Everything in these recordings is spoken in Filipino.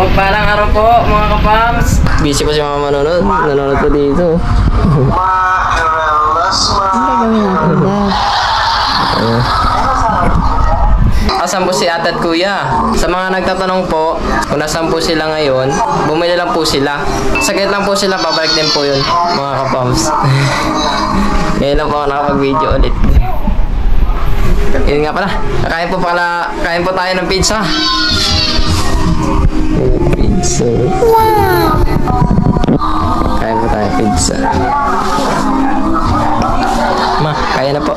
Mapagpalang araw po mga kapams. Busy pa si mama manonood. Nanonood pa dito. Asan po si ate at kuya? Sa mga nagtatanong po kung nasan po sila ngayon, bumili lang po sila. Saglit lang po sila, babalik din po yun mga kapams. Ngayon lang po ako nakapag-video ulit. Yun nga pala, kain po tayo ng pizza. Pizza. Wow! Kain po tayo pizza. Ma, kaya na po.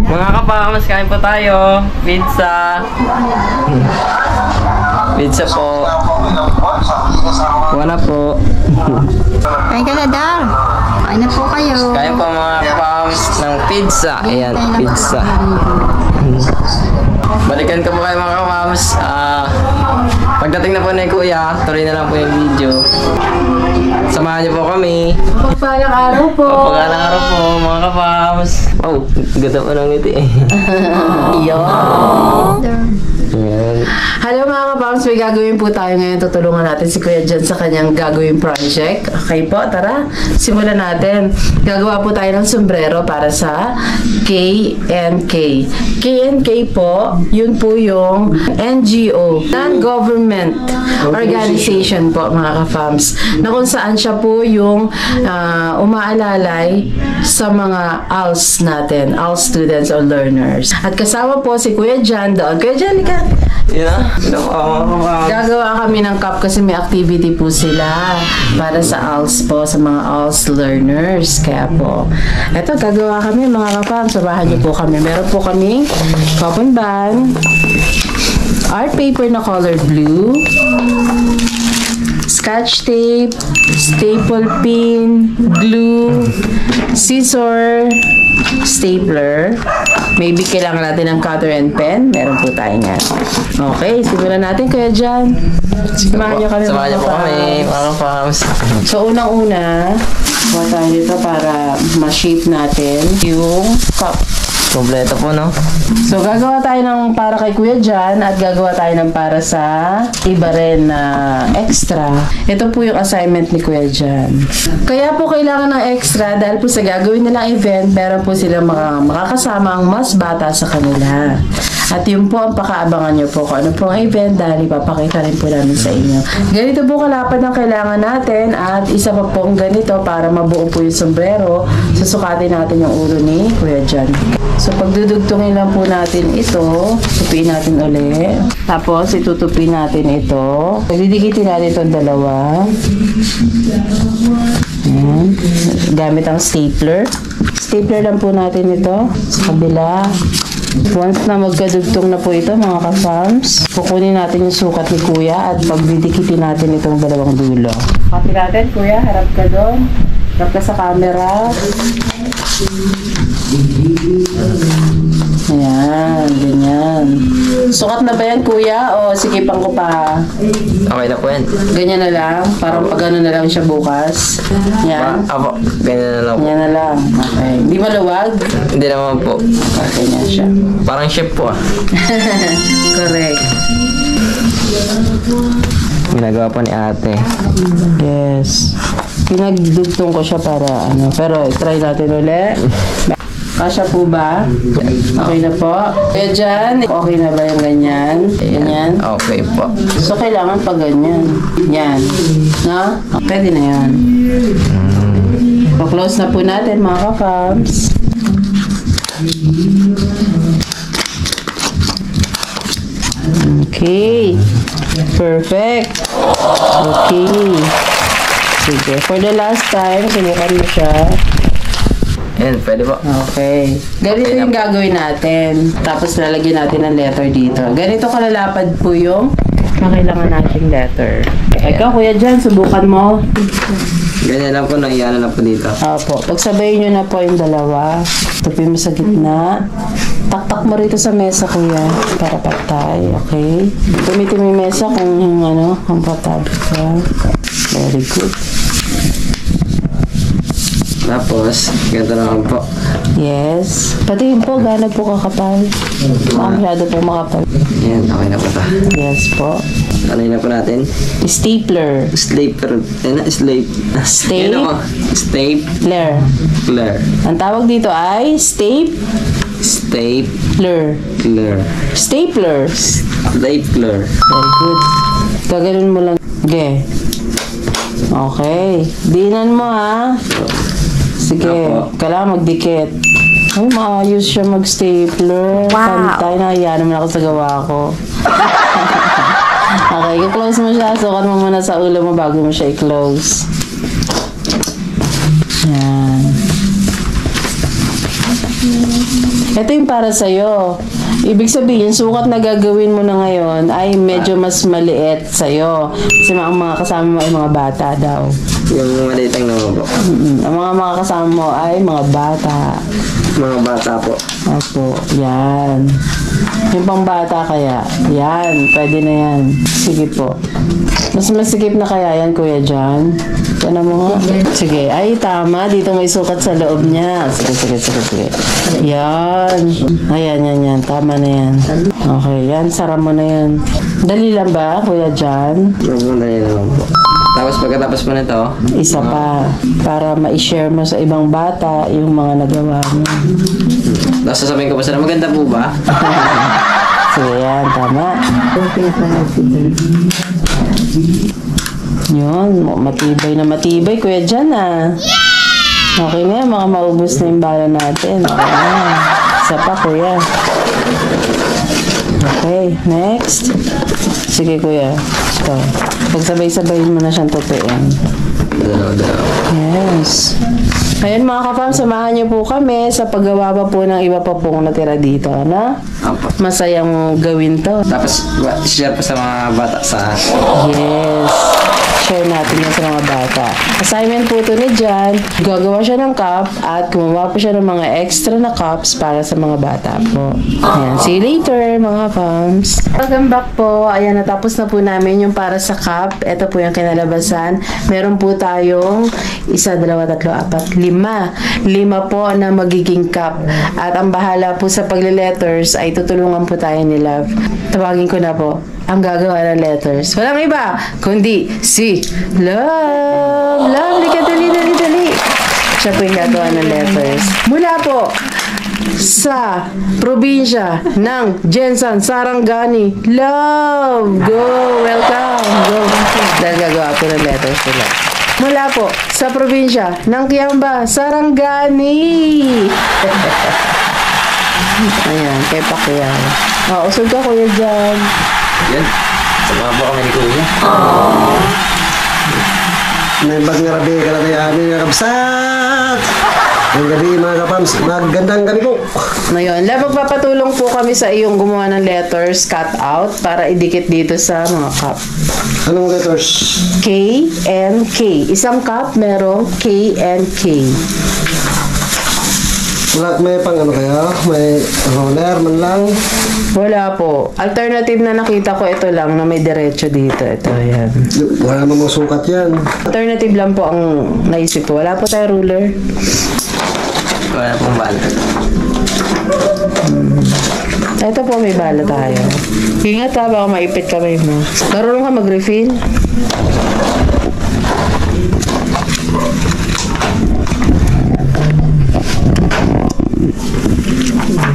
Mga kapams, kain po tayo. Pizza. Pizza po. Wala po. Kain ka na daw. Kain na po kayo. Kain po mga kapams ng pizza. Ayan, pizza. Balikan ko po kayo mga kapams. Pagdating na po ni Kuya, tuloy na lang po yung video. Samahan niyo po kami. Mapagpalang araw po. Mapagpalang araw po mga kapams. Oh, ganda po ng ngiti eh. Ayan. Hello mga kapams, may gagawin po tayo ngayon. Tutulungan natin si Kuya Jan sa kanyang gagawin project. Okay po, tara, simulan natin. Gagawa po tayo ng sombrero para sa KNK. KNK po, yun po yung NGO, non-government organization po mga kapams, na kung saan siya po yung umaalalay sa mga ALS natin, ALS students or learners. At kasama po si Kuya Jan doon. Kuya Jan, ika. Gagawa kami ng cup kasi may activity po sila para sa ALS po, sa mga ALS learners. Kaya po, eto, gagawa kami mga kapam. Sabahan niyo po kami. Meron po kami cotton band, art paper na color blue, scotch tape, staple pin, glue, scissor, stapler. Maybe kailangan natin ng cutter and pen. Meron po tayo nga. Okay, simulan natin Kuya Jan. Samahan niyo kami. Samahan niyo po kami, mga kapams. So, unang-una, buha tayo dito para ma-shape natin yung cup. Kompleto po, no? So, gagawa tayo ng para kay Kuya Jan at gagawa tayo ng para sa iba rin na extra. Ito po yung assignment ni Kuya Jan. Kaya po kailangan ng extra dahil po sa gagawin nilang event, meron po silang makakasama ang mas bata sa kanila. At yun po ang pakaabangan nyo po kung ano pong event dahil ipapakita rin po namin sa inyo. Ganito po kalapad ang kailangan natin at isa pa pong ganito para mabuo po yung sombrero. Susukatin natin yung ulo ni Kuya Jan. So, pagdudugtungin lang po natin ito, tupiin natin uli. Tapos, itutupin natin ito. Didikitin natin itong dalawa. Ayan. Gamit ang stapler. Stapler lang po natin ito sa kabila. Once na magkadugtong na po ito, mga ka-farms, kukunin natin yung sukat ni Kuya at pagdidikitin natin itong dalawang dulo. Pati natin, Kuya, harap ka doon. Harap ka sa camera. Ayan, ganyan. Sukat na ba yan, Kuya? O sikipan ko pa? Okay na po yan. Ganyan na lang? Parang pag ano na lang siya bukas? Yan? Apo, ganyan na lang po. Ganyan na lang. Okay. Hindi maluwag? Hindi naman po. Okay na siya. Parang chef po ah. Correct. Ginagawa po ni ate. Yes. Pinagdugtong ko siya para ano. Pero try natin ulit. Kasya po ba? Okay na po. Kaya dyan, okay na ba yung ganyan? Ganyan? Okay po. So, kailangan pa ganyan. Yan. No? Pwede na yan. So, close na po natin mga ka-farms. Okay. Perfect. Okay. Sige. For the last time, sinukan mo siya. Yan, pwede po. Okay. Ganito yung gagawin natin. Tapos lalagyan natin ng letter dito. Ganito kalalapad po yung kailangan nating letter. Ikaw, Kuya Jan, subukan mo. Ganyan lang po, nangyayari na po dito. Opo. Pagsabayin nyo na po yung dalawa. Tupin mo sa gitna. Taktak mo rito sa mesa, Kuya. Para patay. Okay? Gamitin mo yung mesa kung ano, kung patay ka. Very good. Tapos, ganito naman po. Yes. Pati yun po, gano'n po kakapal. Masyado po makapal. Yan, okay na po ito. Yes po. Ano na po natin? Stapler. Stapler. Stape- Yan ako. Stapler. Ler. Ang tawag dito ay Stapler. Stapler. Stapler. Very good. Gaganon mo lang. Okay. Okay. Diinan mo ha. Sige. Apo. Kailangan magdikit. Ay, maayos siya mag-stapler. Wow. Pantay na. Iyan naman ako sa gawa ko. Okay. I-close mo siya. Sukat mo muna sa ulo mo bago mo siya i-close. Yan. Ito yung para sa'yo. Ibig sabihin, sukat na gagawin mo na ngayon ay medyo mas maliit sa'yo. Kasi ang mga kasama mo ay mga bata daw. Yung maliit lang naman po. Ang mga kasama mo ay mga bata. Mga bata po. Opo, yan. Yung pang bata kaya. Yan, pwede na yan. Sige po. Mas masikip na kaya yan, Kuya John? Yan mo nga. Sige, ay tama. Dito may sukat sa loob niya. Sige. Yan. Ayan, yan. Tama na yan. Okay, yan. Sara mo na yan. Dali lang ba, Kuya John? Dali naman po. Tapos pagkatapos mo nito, Isa pa. Para ma-share mo sa ibang bata yung mga nagawa mo. tapos sasabihin ko pa sila, maganda po ba? Sige, yan. Tama. Yun. Matibay, Kuya John, ah. Okay na yan. Mga maubos na yung bala natin. Okay na. Isa pa, Kuya. Okay, next. Sige, Kuya. Ito. Pagsabay-sabayin mo na siyang tupiin. Dalawa. Yes. Ayan mga kapam, samahan niyo po kami sa paggawa pa po ng iba pa pong natira dito. Ano? Apo. Masayang gawin to. Tapos, share pa sa mga bata sa... Yes. Share natin yan sa mga bata. Assignment po ito ni Jan. Gagawa siya ng cup at gumawa po siya ng mga extra na cups para sa mga bata po. Ayan. See you later mga pams. Welcome back po. Ayan, natapos na po namin yung para sa cup. Ito po yung kinalabasan. Meron po tayong 1, 2, 3, 4, 5. 5 po na magiging cup. At ang bahala po sa pagle-letters ay tutulungan po tayo ni Love. Tawagin ko na po ang gagawa ng letters. Walang iba, kundi si Love. Love, lika, dali. Siya po yung gagawa ng letters. Mula po sa probinsya ng Jensan, Sarangani. Love! Go! Welcome! Go! Dahil gagawa po ng letters sila. Mula po sa probinsya ng Kiamba, Sarangani. Ayan, kay Pacquiao. Usog ka, Kuya Jan. Yan. Sama po kami ni Kuya. May bag nga rabi ka na tayo amin mga kabsat. Ang gabi mga kapams, magandang gabi po. Ngayon, magpapatulong po kami sa iyong gumawa ng letters cut out para idikit dito sa mga cup. Anong letters? K and K. Isang cup merong K and K. Wala, may pang ano kaya? May roller man lang. Wala po. Alternative na nakita ko ito lang na may diretso dito. Ito, yan. Wala namang sukat yan. Alternative lang po ang naisip ko. Wala po tayo ruler. Wala pong bala. Ito po, may bala tayo. Ingat ha, baka maipit kamay mo. Marunong ka mag-refill?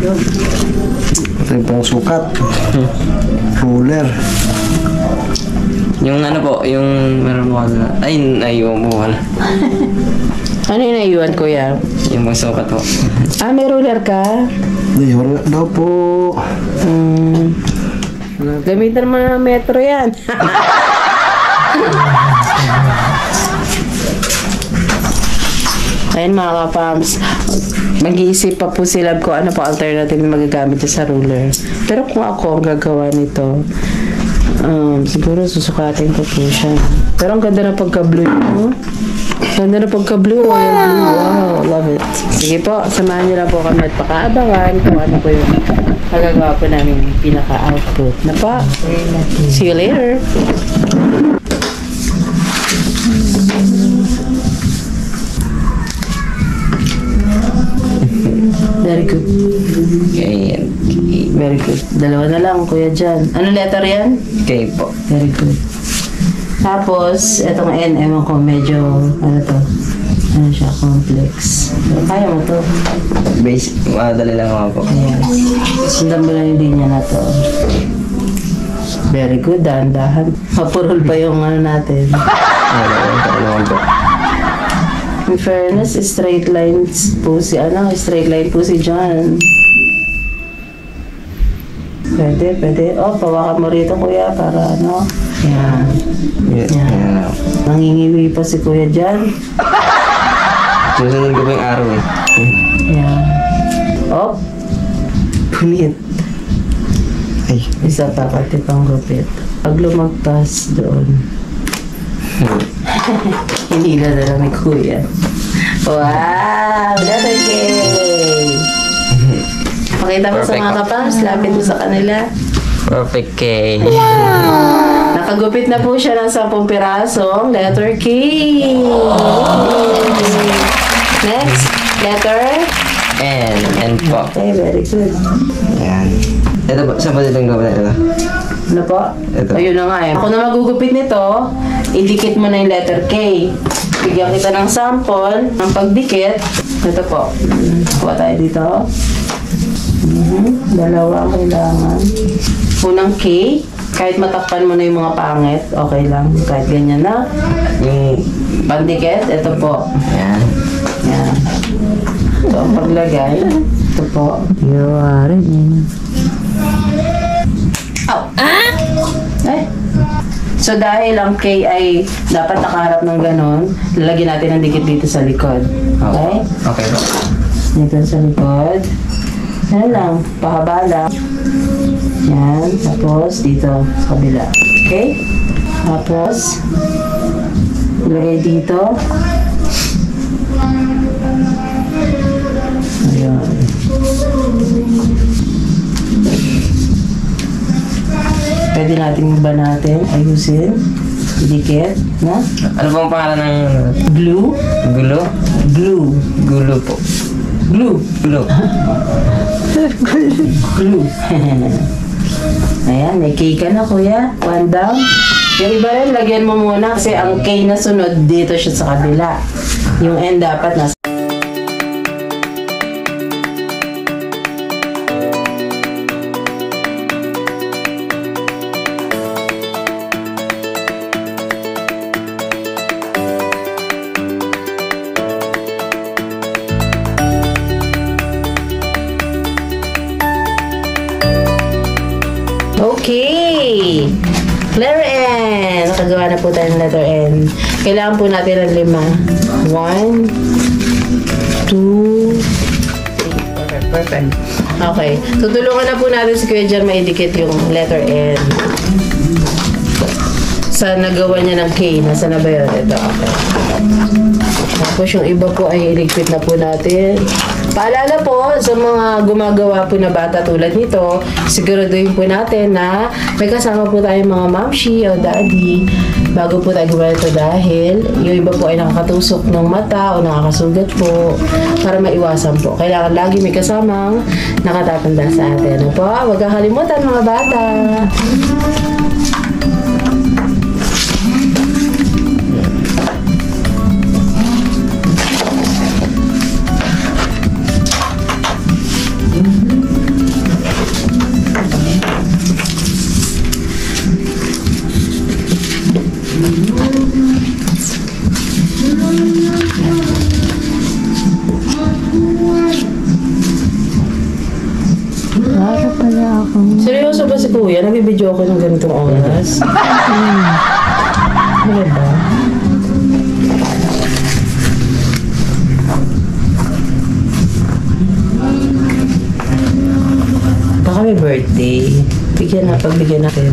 Ito yung pang sukat. Ruler. Yung ano po, yung meron mo na... Ay, naiwan mo wala. Ano yung naiwan, Kuya? Yung mga sukat po. May ruler ka? Hindi, wala daw po. Gamitan mo na ng metro yan. Ayun mga kapams, mag-iisip pa po sila kung ano pa alternative na magagamit sa ruler. Pero kung ako ang gagawa nito, siguro susukatin ko po siya. Pero ang ganda na pagka-blue, no? Ganda na pagka-blue, royal blue. Wow, love it. Sige po, samahan niyo lang po kami at pakaabangan kung ano po yung magagawa po namin pinaka-output. Na pa. See you later. Very good. K and K. Very good. Dalawa na lang, Kuya Jan. Ano letter yan? K po. Very good. Tapos, etong N, ewan ko, medyo, ano to? Ano siya, complex. Pero kaya mo to. Basic. Madali lang ako po. Ayan. Sundan mo lang yung linya na to. Very good, dahan-dahan. Mapurol pa yung ano natin. Naman po. In fairness, straight lines po si, straight line po si John. Pwede, pwede. Oh, pawakan mo rito, Kuya, para ano. Yan. Yan. Nangingiwi pa si Kuya Jan. Susunod ko pa yung araw eh. Yan. Oh. Punit. Ay. Isa pa, pati pang gupit. Pag lumagpas doon. Hinila na lang ni Kuya. Wow! Letter K! Pakita mo sa mga kapams, lapit mo sa kanila. Perfect K. Nakagupit na po siya ng 10 pirasong letter K. Next, letter N. N po. Okay, very good. Ayan. Ito po. Saan po ditong gawin ito? Ano po? Ito. Ayun na nga eh. Kung na magugupit nito, idikit mo na yung letter K. Bigyan kita ng sample ng pagdikit. Ito po. Kuha tayo dito. Dalawa ang kailangan. Unang K. Kahit matakpan mo na yung mga pangit, okay lang. Kahit ganyan na. Yung... Pandikit, ito po. Ayan. Yan. Ito ang paglagay. Ito po. Yari din. Ow! Eh? So dahil ang K ay dapat nakaharap ng ganon, lalagyan natin ng dikit dito sa likod. Okay? Okay po. Dito sa likod. Yan lang. Pahaba lang. Yan. Tapos dito sa kabila. Okay? Tapos ilagay dito. Ayan. Pwede natin ba natin ayusin? Dikit, na? Ano po ang pangalan ng... Glue? Gulo? Glue. Gulo po. Glue. Gulo. Glue. Ayan, may K ka na, Kuya. One down. Yung iba rin, lagyan mo muna kasi ang K na sunod dito siya sa kabila. Yung N dapat nasa... Okay! Letter N. Nakagawa na po tayo ng letter N. Kailangan po natin ng 5. 1, 2, 3. Perfect. Okay. Tutulungan na po natin si Kuya Jan maidikit yung letter N. Sa nagawa niya ng K. Nasa na ba yun? Ito. Okay. Tapos yung iba po ay iligpit na po natin. Paalala po sa mga gumagawa po na bata tulad nito, siguraduhin po natin na may kasama po tayong mga mamshi o daddy bago po tayo gumawa ito dahil yung iba po ay nakakatusok ng mata o nakakasugat po para maiwasan po. Kailangan lagi may kasamang nakatatanda sa atin. Ano po? Huwag kakalimutan mga bata! Seryoso ba si Kuya? Nag-video ako ng ganitong oras? Ano ba? Baka may birthday. Pagbigyan natin.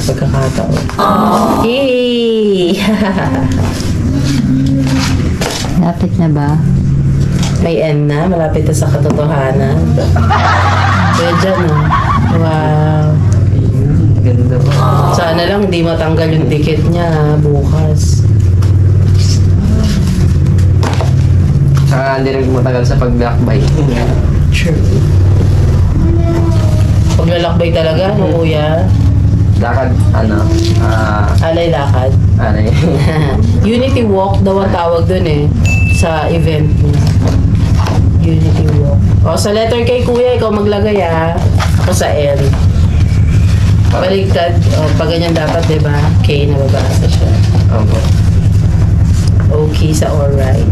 Pagkakataon. Yay! Lapit na ba? May N na. Malapit na sa katotohanan. Kaya dyan, oh. Wow. Ganda po. Sana lang hindi matanggal yung dikit niya bukas. Saka hindi rin matagal sa paglalakbay. True. Paglalakbay talaga, no, kuya? Lakad, Alay lakad. ano yun? Unity Walk daw ang tawag dun eh. Sa event niya. Unity Walk. O, sa letter K, kuya, ikaw maglagay Ako sa L. Baligtad. O, pag ganyan dapat, diba? K, nababasa siya. Opo. Okay sa alright.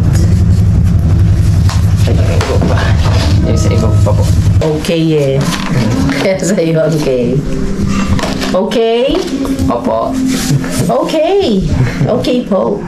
Ay, ibo pa. Yung sa ibo pa po. Okay eh. Kaya sa'yo ang K. Okay? Opo. Okay. Okay po.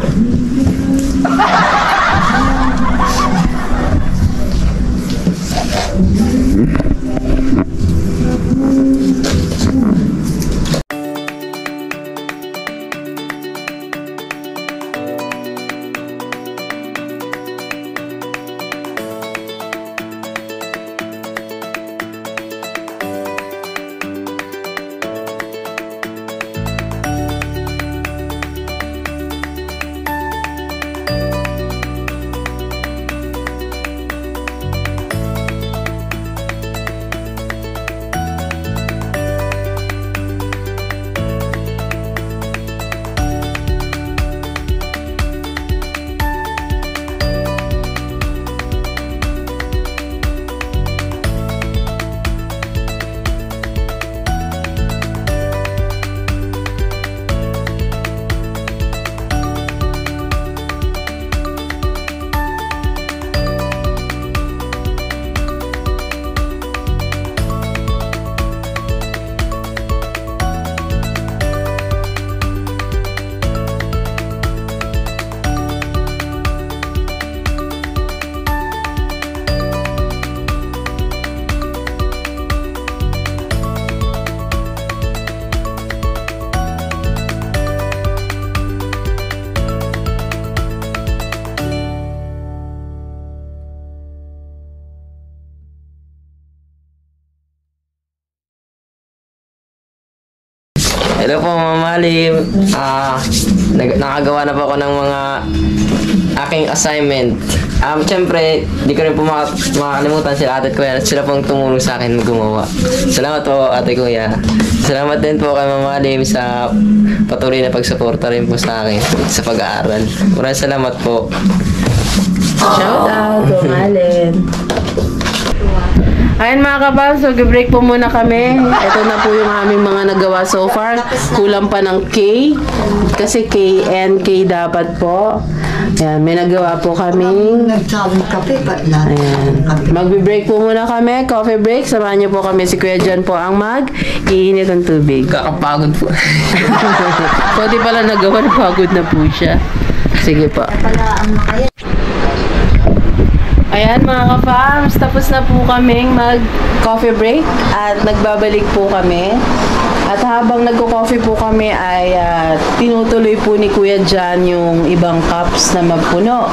Hello po, Mama Malim. Nakagawa na po ako ng mga aking assignment. Siyempre, di ko rin po makakalimutan sila ate at kuya. Sila pong tumulong sa akin gumawa. Salamat po, ate kuya. Salamat din po kay Mama Malim sa patuloy na pagsuporta rin po sa akin sa pag-aaral. Maraming salamat po. Shout out, Malen. Ayan mga kabal, so break po muna kami. Ito na po yung aming mga nagawa so far. Kulang pa ng K. Kasi K and K dapat po. Ayan, may nagawa po kaming... Nagsamang kape, ba't lahat? Ayan. Magbe-break po muna kami. Coffee break. Samahan niyo po kami. Si Kuya John po ang mag-iinit ng tubig. Kakapagod po. Pwede pala nagawa, pagod na po siya. Sige po. Pala ang makaya. Ayan mga ka-farms, tapos na po kaming mag-coffee break at nagbabalik po kami. At habang nagko-coffee po kami ay tinutuloy po ni Kuya John yung ibang cups na magpuno.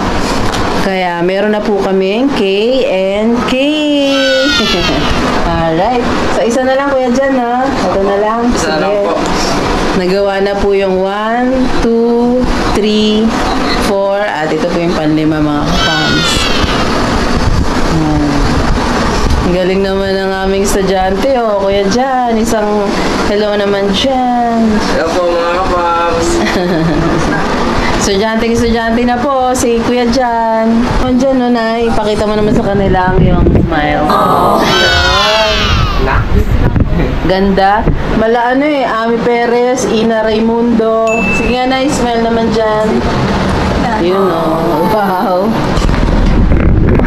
Kaya meron na po kaming K and K. Alright. So isa na lang Kuya John ha. Ito na lang. Isa na lang po. Nagawa na po yung 1, 2, 3, 4 at ito po yung panlima mga ka-farms. Ang galing naman ng aming estudyante, Kuya Jan. Isang hello naman dyan. Hello po mga kapaps. Estudyante na po, si Kuya Jan. O dyan, Nay, ipakita mo naman sa kanila ang iyong smile. Ganda. Mala Ami Perez, Ina Raimundo. Sige nga, Nay, smile naman dyan. Yun, wow.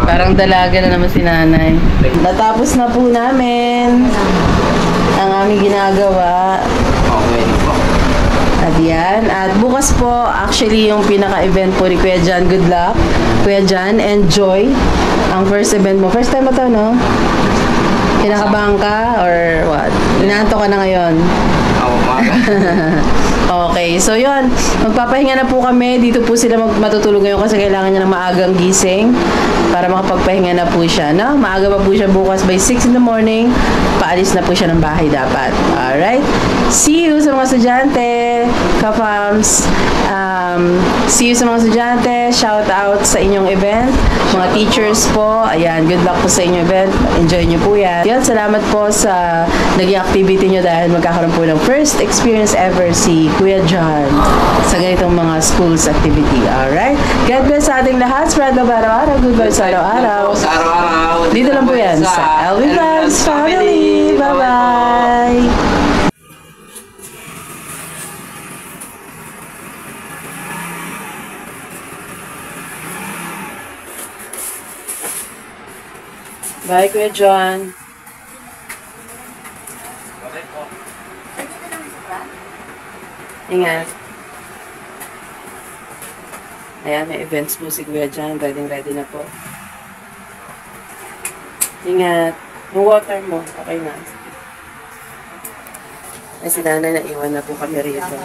Parang dalaga na naman si nanay. Natapos na po namin ang aming ginagawa. Okay po. At yan. At bukas po, actually, yung pinaka-event po ni Kuya John. Good luck. Kuya John, enjoy ang first event mo. First time mo to, no? Kinakabahan ka or what? Inaanto ka na ngayon? Ako Okay, so yun. Magpapahinga na po kami. Dito po sila matutulog ngayon kasi kailangan niya ng maagang gising. para makapagpahinga na po siya, no? Maaga pa po siya bukas by 6 in the morning. Paalis na po siya ng bahay dapat. Alright? See you sa mga estudyante, Kapams. See you sa mga estudyante. Shout out sa inyong event. Mga teachers po, ayan, good luck po sa inyong event. Enjoy nyo po yan. Yan, salamat po sa naging activity nyo dahil magkakaroon po ng first experience ever si Kuya John sa ganitong mga schools activity. Alright? God bless sa ating lahat. Spread love araw-araw. Good vibes araw-araw. Sa araw-araw. Dito lang po yan sa LV Vibes Family. Bye-bye! Bye, Kuya John. Ingat. Ayan, may events po si Kuya John. Ready na po. Ingat. Yung water mo, okay na. Ay, si nanay na iwan na po kami rito.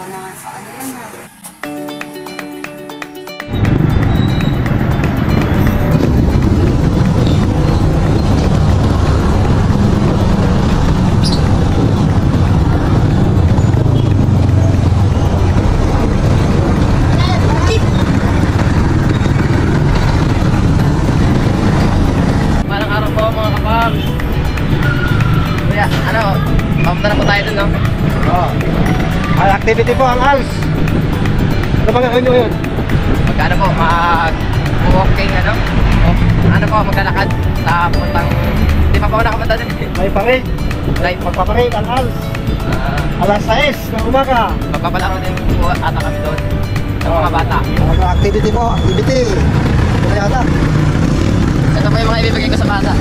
Papunta na po tayo dun, no? Oo. Ay, activity po ang ALS. Ano bang gagawin nyo ngayon? Magkano po, walking, ano? Ano po, maglalakad sa puntang... Hindi pa po ako nakapunta dun. May parade. Right, Magpaparade ang ALS. Alas 6 ng umaga. magpapalaro din po ata kami doon ng mga bata. Ano activity po? Activity. Ito yata. Ito po yung mga ibibigay ko sa bata.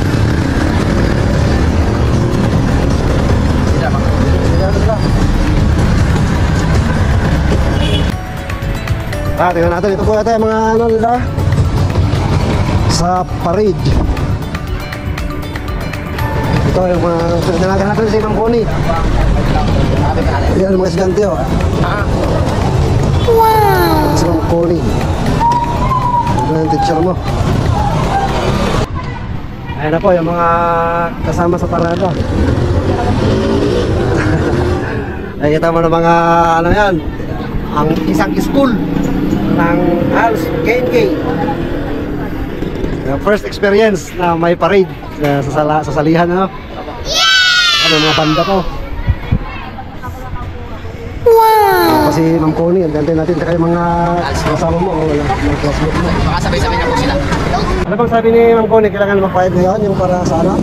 Tingnan natin. Ito po yata yung mga ano nila sa parade. Ito yung mga nalaga natin si Ma'am Connie. Yan yung mga estudyante, oh. Wow! Si Ma'am Connie. Ito yung teacher mo. Ayan na po yung mga kasama sa parada. Nakikita mo na mga ano yan, ang isang school ng ALS KNK. First experience na may parade sa salihan, ano? Ano mga banda po. Wow! Kasi Ma'am Connie, antayin natin kayo mga kasama mo o wala, mga classmate mo. Baka sabay-sabay na po sila. Ano bang sabi ni Ma'am Connie, kailangan magpahid mo yan, yung para sa ano?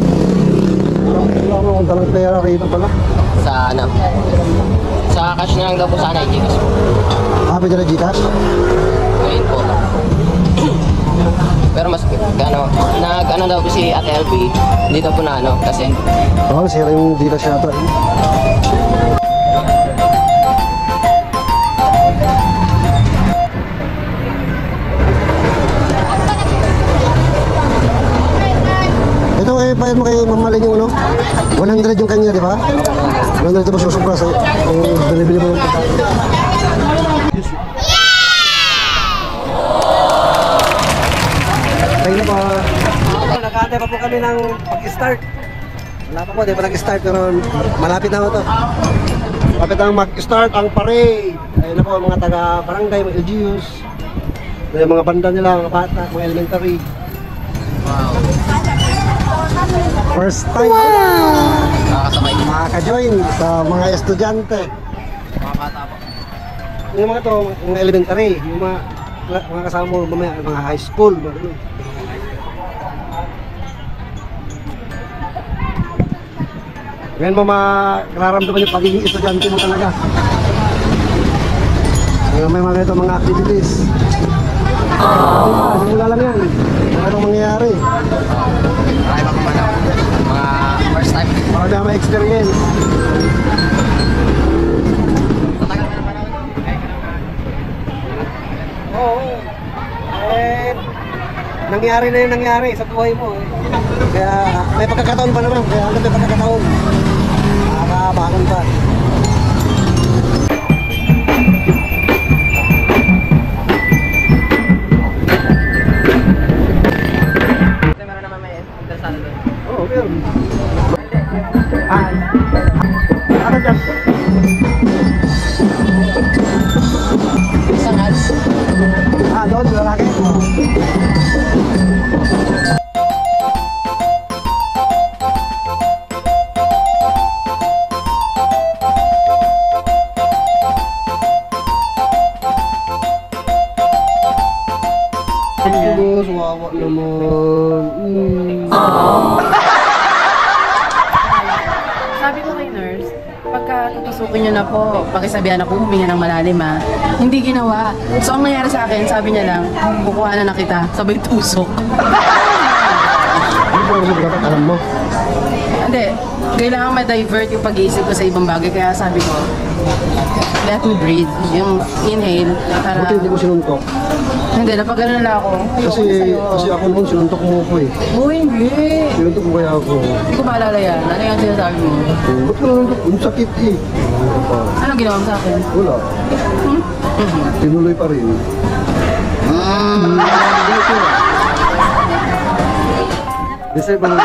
Wala mo kung talang pera rito pala. Sa ano? Sa cash na lang daw po sana, i-Gcash po. Pwede na Gcash? Ngayon po. Pero mas ano daw po si Ate LB dito po na ano kasi Oo, sira yung Gcash yata. Ito bayad mo kay Mamalin yung ano? 100 yung kanya, di ba? 100 ito po susubra sa bili-bili mo yung pagkain. Thank you po. Nag-aantay pa po kami ng pag-start. Wala pa po, di pa nag-start pero malapit na ito. Malapit na mag-start ang parade. Ayun na po mga taga-barangay, mga LGUs. Yung mga banda nila, mga bata, mga elementary. wow. First time. Nakakasabay. Makaka-join sa mga estudyante. Mga bata po. Yung mga to, mga elementary, yung mga kasama mo mamaya, mga high school, mga ganun. Ngayon mo mararamdaman yung pagiging estudyante mo talaga. May mga ito, mga activities. Simula lang yan. Ano itong mangyayari? Marami pa kumana. Mga first time. Para na may experience. Tatagal na naman ako. Oo. Nangyari na yung nangyari sa buhay mo. Kaya may pagkakataon pa naman. Kaya hanggang may pagkakataon. Makakabangon pa. Ano dyan? Isang ads. Doon, lalaki. Boss, wawa naman. Sabi ko kay nurse, pagka tutusukin niyo na po, pakisabihan ako huminga ng malalim ha. Hindi ginawa. So ang nangyari sa akin, sabi niya lang, kukuha na kita, sabay tusok. Ano ba dapat alam mo? Hindi, kailangan ma-divert yung pag-iisip ko sa ibang bagay, kaya sabi ko, let me breathe, yung inhale, para... Buti hindi ko sinuntok. Hindi, napagano na ako. Ayoko na sa'yo. Kasi ako noon sinuntok mo ko eh. Oh, hindi. Sinuntok mo kaya ako. Hindi ko maalala yan. Ano yung sinasabi mo? Ba't ka nanuntok? Ang sakit eh. Ano ginawa mo sa akin? Wala. Tinuloy pa rin. Deserve ba naman?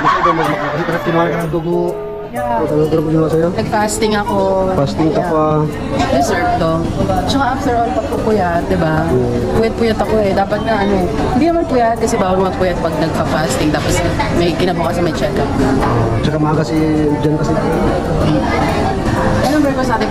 Deserve ba naman? Kasi kinuha ka ng dugo. Yeah. Ano mo ginawa sa'yo? Nag-fasting ako. Fasting ka pa. Deserve to. Tsaka after all, pag pupuyat, di ba? Puyat-puyat ako eh. Dapat na ano, hindi naman puyat kasi bawal magpuyat pag nagka-fasting. Tapos may kinabukasan may check-up. Tsaka maaga si Jan kasi. Anong breakfast natin?